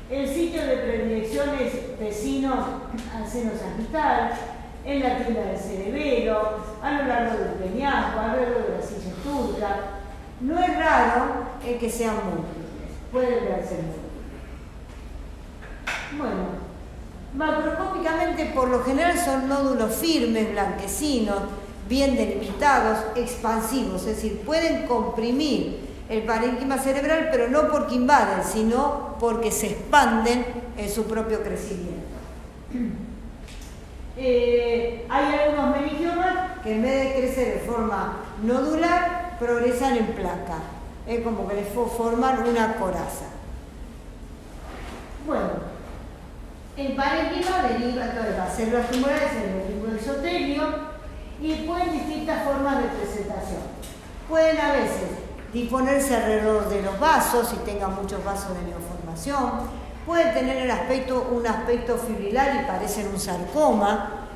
El sitio de predilección es vecinos al seno sagital. en la tienda del cerebelo, a lo largo del peñasco, alrededor de la silla turca. No es raro que sean múltiples, pueden verse múltiples. Bueno, macroscópicamente por lo general son nódulos firmes, blanquecinos, bien delimitados, expansivos, es decir, pueden comprimir el parénquima cerebral, pero no porque invaden, sino porque se expanden en su propio crecimiento. Hay algunos meningiomas que en vez de crecer de forma nodular, progresan en placa, como que les forman una coraza. Bueno, el parénquima deriva entonces las células tumorales en el tipo exotelio y pueden distintas formas de presentación. Pueden a veces disponerse alrededor de los vasos y tengan muchos vasos de neoformación. Pueden tener un aspecto fibrilar y parecen un sarcoma.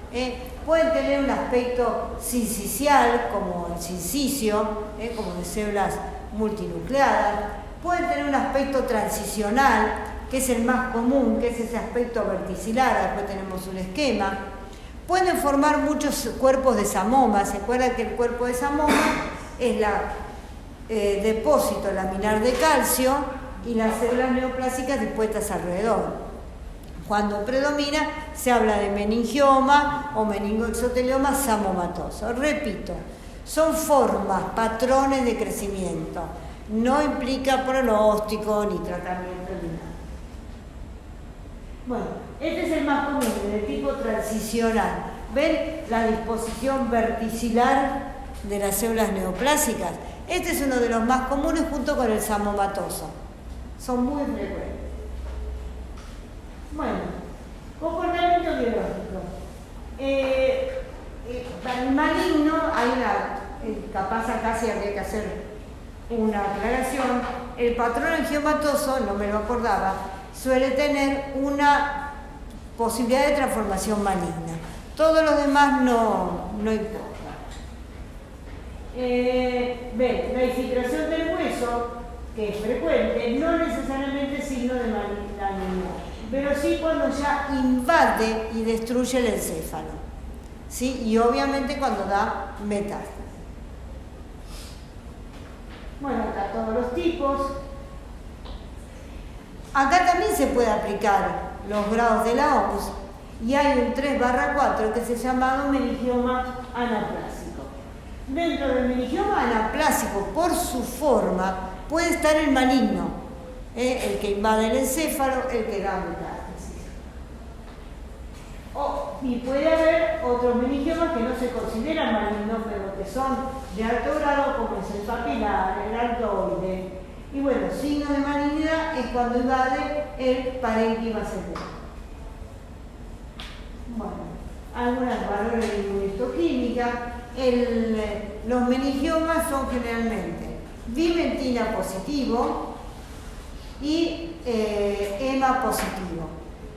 Pueden tener un aspecto sincicial, como el sincicio, como de células multinucleadas. Pueden tener un aspecto transicional, que es el más común, que es ese aspecto verticilar. Después tenemos un esquema. Pueden formar muchos cuerpos de samoma. ¿Se acuerdan que el cuerpo de samoma es el depósito laminar de calcio y las células neoplásicas dispuestas alrededor? Cuando predomina, se habla de meningioma o meningoexotelioma samomatoso. Repito, son formas, patrones de crecimiento. No implica pronóstico ni tratamiento ni nada. Bueno, este es el más común, el tipo transicional. ¿Ven la disposición verticilar de las células neoplásicas? Este es uno de los más comunes junto con el samomatoso. Son muy frecuentes. Bueno, comportamiento biológico. Para el maligno hay capaz acá sí habría que hacer una aclaración. El patrón angiomatoso, no me lo acordaba, suele tener una posibilidad de transformación maligna. Todos los demás no importa. Ven, la infiltración del hueso, que es frecuente, no necesariamente signo de malignidad, pero sí cuando ya invade y destruye el encéfalo, ¿sí? Y obviamente cuando da metástasis. Bueno, acá todos los tipos. Acá también se puede aplicar los grados de la OMS y hay un 3/4 que se llama meningioma anaplásico. Dentro del meningioma anaplásico, por su forma, puede estar el maligno, el que invade el encéfalo, el que da metástasis. Y puede haber otros meningiomas que no se consideran malignos, pero que son de alto grado, como es el papilar, el altoide. Y bueno, signo de malignidad es cuando invade el parénquima cerebral. Bueno, algunas valores de inmunohistoquímica. Los meningiomas son generalmente vimentina positivo y EMA positivo.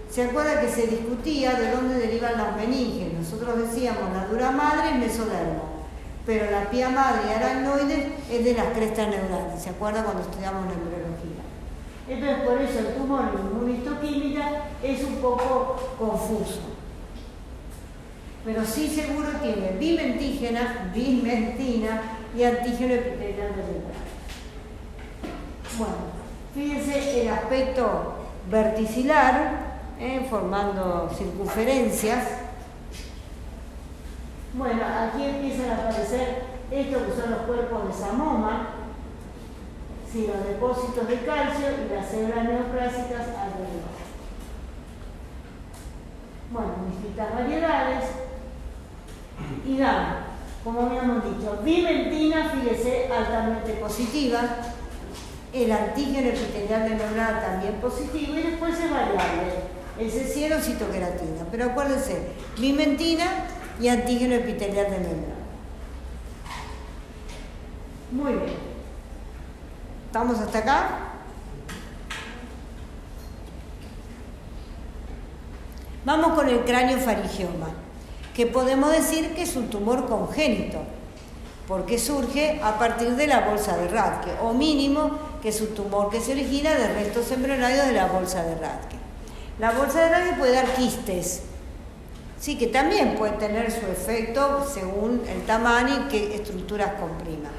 ¿Se acuerda que se discutía de dónde derivan las meninges? Nosotros decíamos la dura madre y mesodermo, pero la pía madre y aracnoides es de las crestas neurales. ¿Se acuerda cuando estudiamos neurología? Entonces, por eso el tumor en inmunohistoquímica es un poco confuso. Pero sí seguro tiene bimentina y antígeno epitelial de membran. Bueno, fíjense el aspecto verticilar, formando circunferencias. Bueno, aquí empiezan a aparecer estos que son los cuerpos de samoma, sí, los depósitos de calcio y las células neoplásicas alrededor. Bueno, distintas variedades. Y dan, como habíamos dicho, bimentina, fíjese, altamente positiva, el antígeno epitelial de membran también positivo y después es variable, el C100 o citoqueratina. Pero acuérdense, bimentina y antígeno epitelial de membran. Muy bien. ¿Estamos hasta acá? Vamos con el craniofaringioma, que podemos decir que es un tumor congénito, porque surge a partir de la bolsa de Rathke, o mínimo que es un tumor que se origina de restos embrionarios de la bolsa de Rathke. La bolsa de Rathke puede dar quistes, Sí, que también puede tener su efecto según el tamaño y qué estructuras comprima.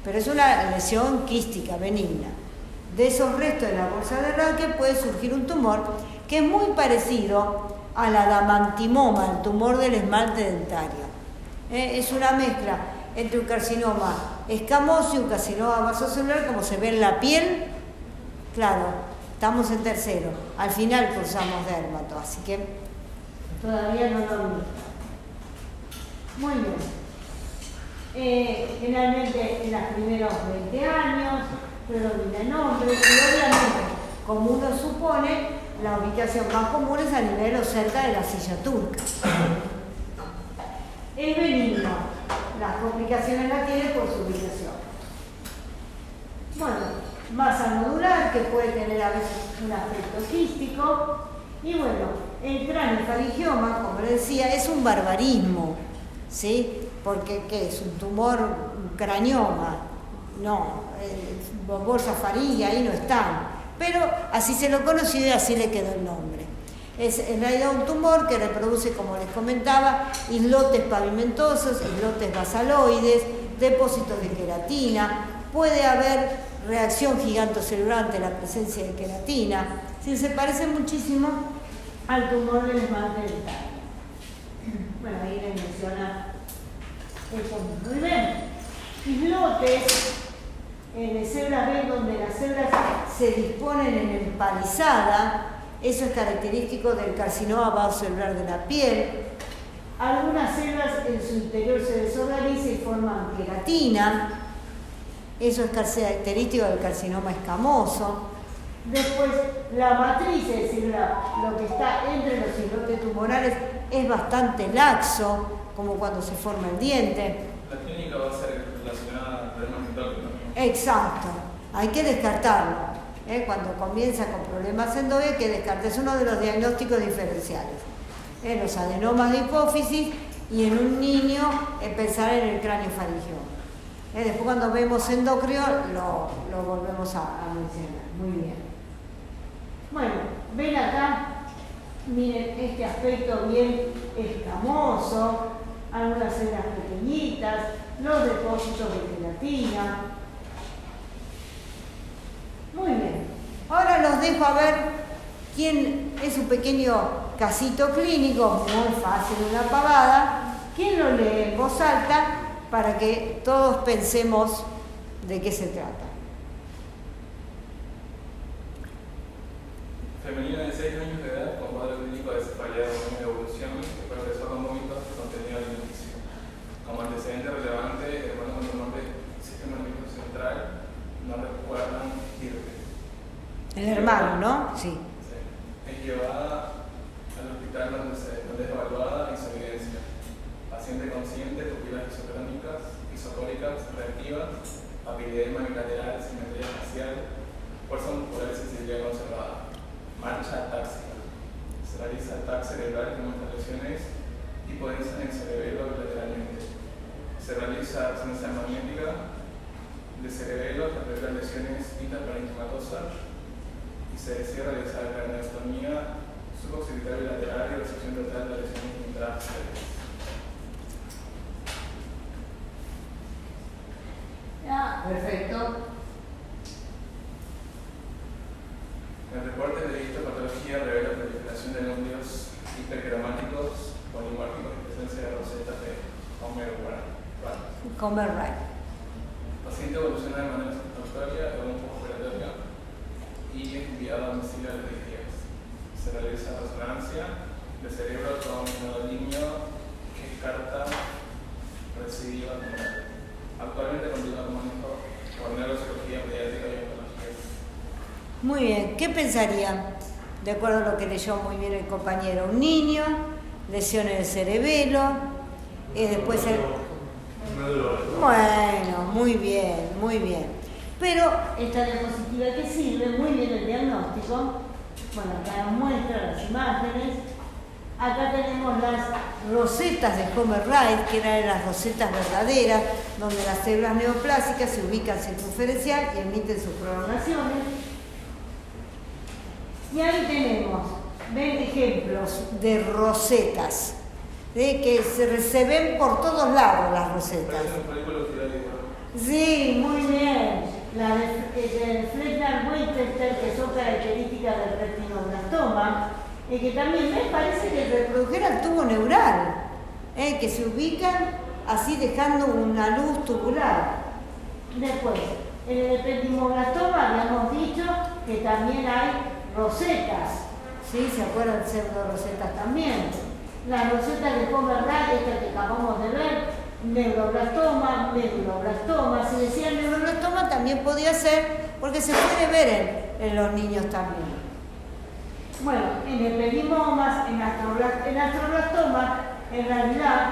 Pero es una lesión quística, benigna. De esos restos de la bolsa de Rankle puede surgir un tumor que es muy parecido al adamantimoma, el tumor del esmalte dentario. Es una mezcla entre un carcinoma escamoso y un carcinoma vasocelular, como se ve en la piel. Claro, estamos en tercero. Al final cursamos dermato, así que todavía no lo vi. Muy bien. Generalmente en los primeros 20 años, predomina el nombre, y obviamente, como uno supone, la ubicación más común es a nivel o cerca de la silla turca. Es benigno, las complicaciones las tiene por su ubicación. Bueno, masa nodular, que puede tener a veces un aspecto quístico, y bueno, el craniofaringioma, como les decía, es un barbarismo, ¿sí? Porque ¿qué es? Un tumor, un cranioma, no, bolsa faríngea ahí no están, pero así se lo conoció y así le quedó el nombre. Es en realidad un tumor que reproduce, como les comentaba, islotes pavimentosos, islotes basaloides, depósitos de queratina, puede haber reacción gigantocelular ante la presencia de queratina, sí, se parece muchísimo al tumor del esmalte dentario. Bueno, ahí les menciona eso. Muy bien. Islotes en células B, donde las células se disponen en empalizada, eso es característico del carcinoma vasocelular de la piel. Algunas células en su interior se desorganizan y forman queratina, eso es característico del carcinoma escamoso. Después, la matriz, es decir, lo que está entre los islotes tumorales, es bastante laxo, como cuando se forma el diente. La clínica va a ser relacionada al problema endócrino. Exacto, hay que descartarlo. Cuando comienza con problemas endógenos, hay que descartar. Es uno de los diagnósticos diferenciales. Los adenomas de hipófisis y en un niño pensar en el craniofaringioma. Después cuando vemos endocrino lo volvemos a mencionar. Muy bien. Bueno, ven acá, miren este aspecto bien escamoso, algunas células pequeñitas, los depósitos de queratina. Muy bien. Ahora los dejo a ver quién es un pequeño casito clínico, muy fácil, una pavada. ¿Quién lo lee en voz alta para que todos pensemos de qué se trata? Femenina de 6 años de edad con cuadro clínico de cefalea de evolución que progresó con vómitos y contenido alimenticio. Como antecedente relevante, hermano con nombre sistema nervioso central, no recuerdan IRB. El hermano, ¿no? Sí. Es llevada al hospital donde es evaluada y su evidencia. Paciente consciente, pupilas isocólicas, reactivas, papiledema bilateral, simetría facial, fuerza muscular y sensibilidad conservada. Marcha táxica. Se realiza el TAC cerebral que muestra lesiones hipodensa en el cerebelo bilateralmente. Se realiza resonancia magnética de cerebelo que revela lesiones intraparenquimatosas y se decide realizar craneostomía suboccipital bilateral y resección total de lesiones intracerebrales. Perfecto. El reporte de histopatología revela proliferación de núcleos hipercromáticos polimórficos en presencia de rosetas de Homer-Wright. El paciente evoluciona de manera satisfactoria en un postoperatorio y es enviado a domicilio a los 10 días. Se realiza resonancia de cerebro con un nodo ligneo que descarta recidiva tumoral. Actualmente continúa con manejo por neurocirugía pediátrica y oncología. Muy bien, ¿qué pensarían? De acuerdo a lo que leyó muy bien el compañero, un niño, lesiones del cerebelo, después el... Bueno, muy bien, muy bien. Pero esta diapositiva que sirve muy bien el diagnóstico, bueno, acá nos muestra las imágenes. Acá tenemos las rosetas de Homer-Wright, que eran las rosetas verdaderas, donde las células neoplásicas se ubican circunferencial y emiten sus prolongaciones. Y ahí tenemos 20 ejemplos de rosetas. que se ven por todos lados las rosetas. Sí, muy bien. La de Flechner-Winchester, que son características del retinoblastoma, que también me parece que reprodujera el tubo neural, que se ubican así dejando una luz tubular. Después, en el ependimoblastoma habíamos dicho que también hay rosetas, ¿sí? ¿Se acuerdan de pseudorosetas también? Las rosetas de Pomerrat, esta que acabamos de ver, neuroblastoma, medulloblastoma. Si decía neuroblastoma también podía ser, porque se puede ver en los niños también. Bueno, en ependimomas, en astroblastomas, en realidad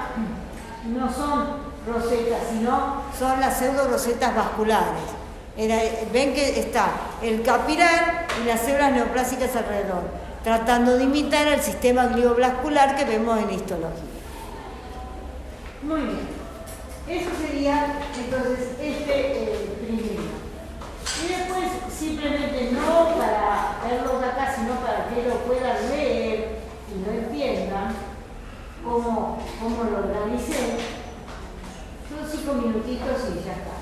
no son rosetas, sino son las pseudorosetas vasculares. Ven que está el capilar y las células neoplásicas alrededor, tratando de imitar el sistema glioblascular que vemos en histología. Muy bien. Eso sería entonces primero. Y después, simplemente no para verlos acá, sino para que lo puedan leer y lo entiendan, cómo lo organicé. Son 5 minutitos y ya está.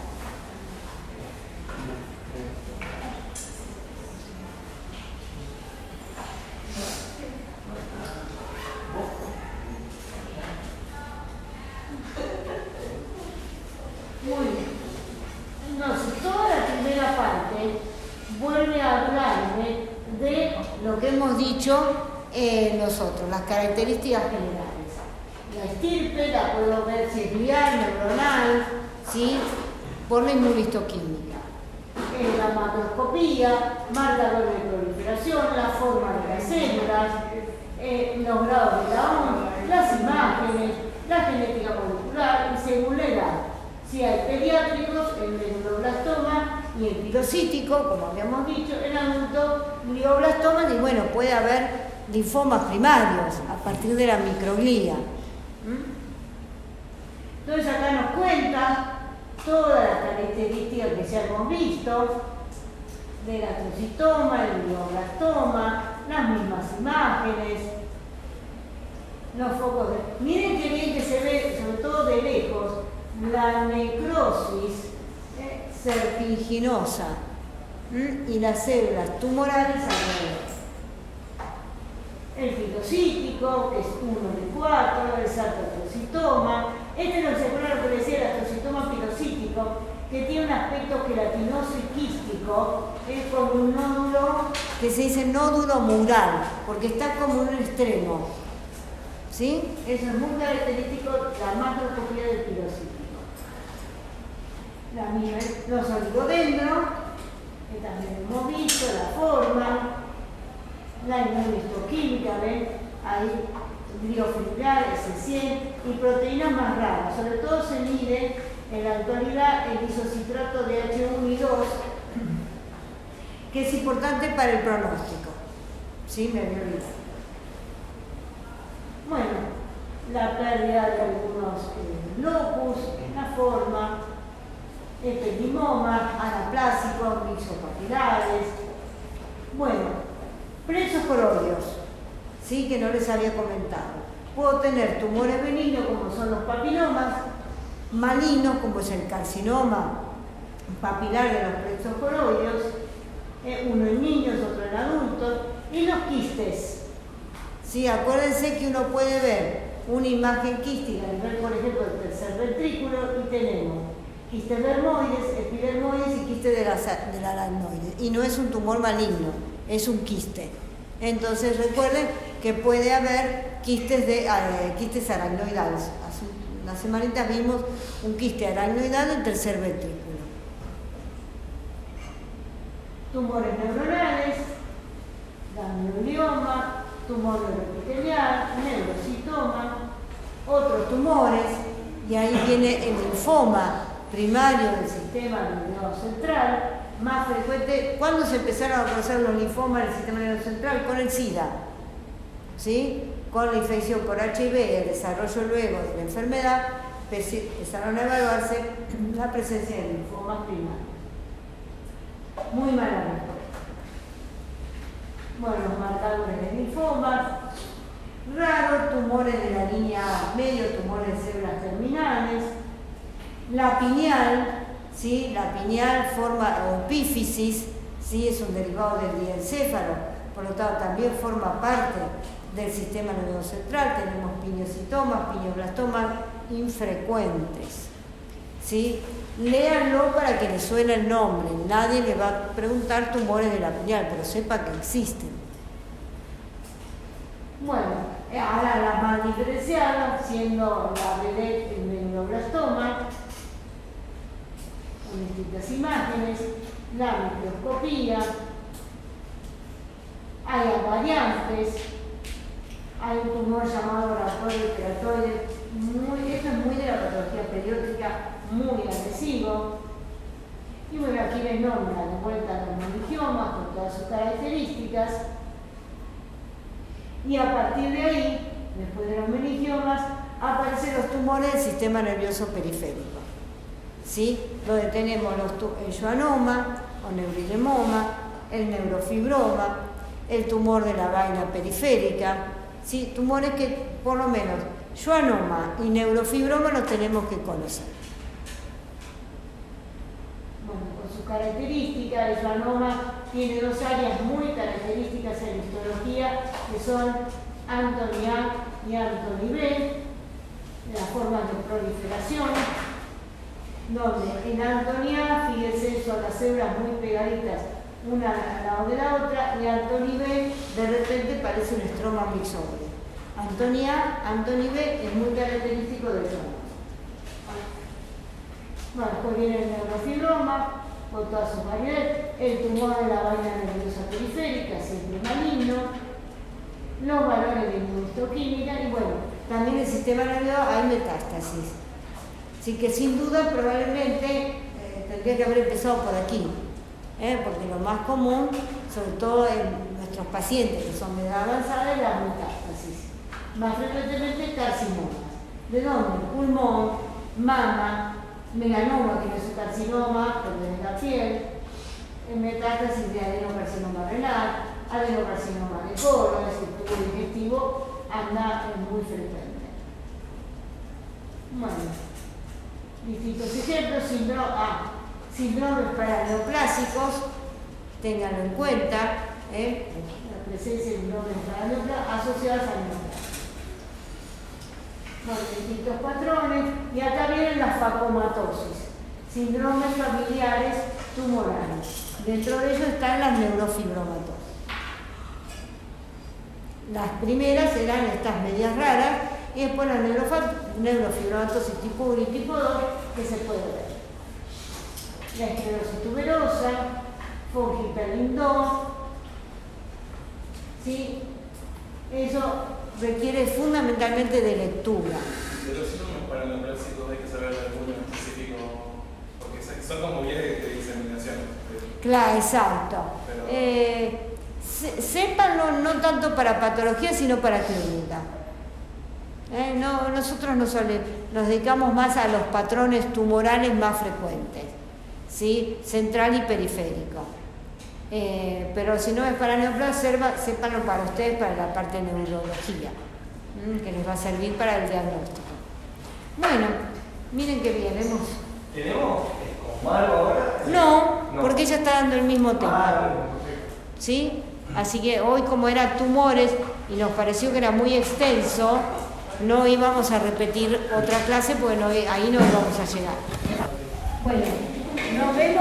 Muy bien. Entonces, toda la primera parte vuelve a hablarme de lo que hemos dicho nosotros, las características generales. La estirpe la puedo ver si es glial, neuronal, ¿sí? Por la inmunohistoquímica. La macroscopía, marcador de proliferación, la forma de las células, los grados de la onda, las imágenes, la genética molecular y según la edad. Si hay pediátricos, el medulloblastoma y el pilocítico, como habíamos dicho, el adulto, glioblastoma, y bueno, puede haber linfomas primarios a partir de la microglía. Entonces acá nos cuenta todas las características que ya hemos visto del astrocitoma, el glioblastoma, las mismas imágenes, los focos de... Miren qué bien que se ve, sobre todo de lejos, la necrosis serpinginosa y las células tumorales alrededor. El pilocítico, que es 1 de 4, el sarcoastrocitoma. Este no se acuerda lo que decía el astrocitoma pilocítico, que tiene un aspecto gelatinoso y quístico, es como un nódulo que se dice nódulo mural, porque está como en un extremo. ¿Sí? Eso es muy característico, la macroscopía del pilocítico. Los oligodendros, que también hemos visto, la forma, la inmunohistoquímica, ¿ven? Hay gliofiliar, S100 y proteínas más raras. Sobre todo se mide en la actualidad el isocitrato de H1 y 2, que es importante para el pronóstico. ¿Sí? Me había olvidado. Bueno, la pérdida de algunos locus, la forma, ependimomas, anaplásicos, mixopapilares. Bueno, presos coroides, ¿sí? Que no les había comentado. Puedo tener tumores benignos como son los papilomas, malignos como es el carcinoma papilar de los plexos coroides, uno en niños, otro en adultos, y los quistes. ¿Sí? Acuérdense que uno puede ver una imagen quística, por ejemplo, el tercer ventrículo, y tenemos quistes dermoides, epidermoides y quistes del aracnoide. Y no es un tumor maligno, es un quiste. Entonces recuerden que puede haber quistes aracnoidales. Hace unas semanitas vimos un quiste aracnoidal en tercer ventrículo. Tumores neuronales, ganglioma, tumor neuroepitelial, neurocitoma, otros tumores, y ahí viene el linfoma primario del sistema nervioso central, más frecuente. ¿Cuándo se empezaron a conocer los linfomas del sistema nervioso central? Con el SIDA, ¿sí? Con la infección por HIV, el desarrollo luego de la enfermedad, empezaron a evaluarse la presencia de linfomas primarios. Muy mala respuesta. Bueno, los marcadores de linfomas, raros tumores de la línea La pineal, ¿sí? La pineal forma, o epífisis, ¿sí? Es un derivado del diencéfalo, por lo tanto también forma parte del sistema nervioso central. Tenemos pineocitomas, pineoblastomas infrecuentes, ¿sí? Léanlo para que les suene el nombre. Nadie le va a preguntar tumores de la pineal, pero sepa que existen. Bueno, ahora las más diferenciadas, siendo la vedette el neuroblastoma, con distintas imágenes, la microscopía, hay variantes, hay un tumor llamado oratorio keratoide, esto es muy de la patología periódica, muy agresivo. Y bueno, aquí les nombra de vuelta los melingiomas con todas sus características. Y a partir de ahí, después de los melingiomas, aparecen los tumores del sistema nervioso periférico, ¿sí? Donde tenemos el schwannoma o neuridemoma, el neurofibroma, el tumor de la vaina periférica, ¿sí? Tumores que por lo menos schwannoma y neurofibroma los tenemos que conocer. Bueno, con sus características, el schwannoma tiene dos áreas muy características en la histología, que son Anthony A y Anthony B, las formas de proliferación, donde en Anthony A, fíjense, son las células muy pegaditas una al lado de la otra, y Anthony B de repente parece un estroma mixoide. Anthony A, Anthony B es muy característico del schwannoma. Bueno, después viene el neurofibroma, con todas sus variedades, el tumor de la vaina nerviosa periférica, siempre maligno, los valores de inmunohistoquímica y bueno, también en el sistema nervioso hay metástasis. Así que sin duda probablemente tendría que haber empezado por aquí, porque lo más común, sobre todo en nuestros pacientes que son de edad avanzada, es la metástasis. Más frecuentemente carcinomas. ¿De dónde? Pulmón, mama, melanoma, que no es un carcinoma, pero de la piel, metástasis de adenocarcinoma renal, adenocarcinoma de colon, es decir, tubo digestivo, anda muy frecuente. Bueno, distintos ejemplos, síndromes paraneoplásicos, ténganlo en cuenta, la presencia de síndromes paraneoplásicos asociados a neoplasia. Bueno, distintos patrones, y acá vienen las facomatosis, síndromes familiares tumorales. Dentro de ellos están las neurofibromatosis. Las primeras eran estas medias raras, y después las neurofibromatosis tipo 1 y tipo 2, que se puede ver. La esclerosis tuberosa, Fungi-Perlin-2, ¿sí? Eso requiere fundamentalmente de lectura. De los síndromes paraneoplásicos hay que saber alguno específico, porque son como vías de diseminación. Claro, exacto. Sépanlo no tanto para patología, sino para clínica. Nosotros nos dedicamos más a los patrones tumorales más frecuentes, ¿sí? Central y periférico. Pero si no es para neoplasia, sépanlo para ustedes, para la parte de neurología, que les va a servir para el diagnóstico. Bueno, miren qué bien, ¿Tenemos como algo ahora? No, porque ella está dando el mismo tema. ¿Sí? Así que hoy, como era tumores y nos pareció que era muy extenso, no íbamos a repetir otra clase porque ahí no íbamos a llegar. Bueno, nos vemos.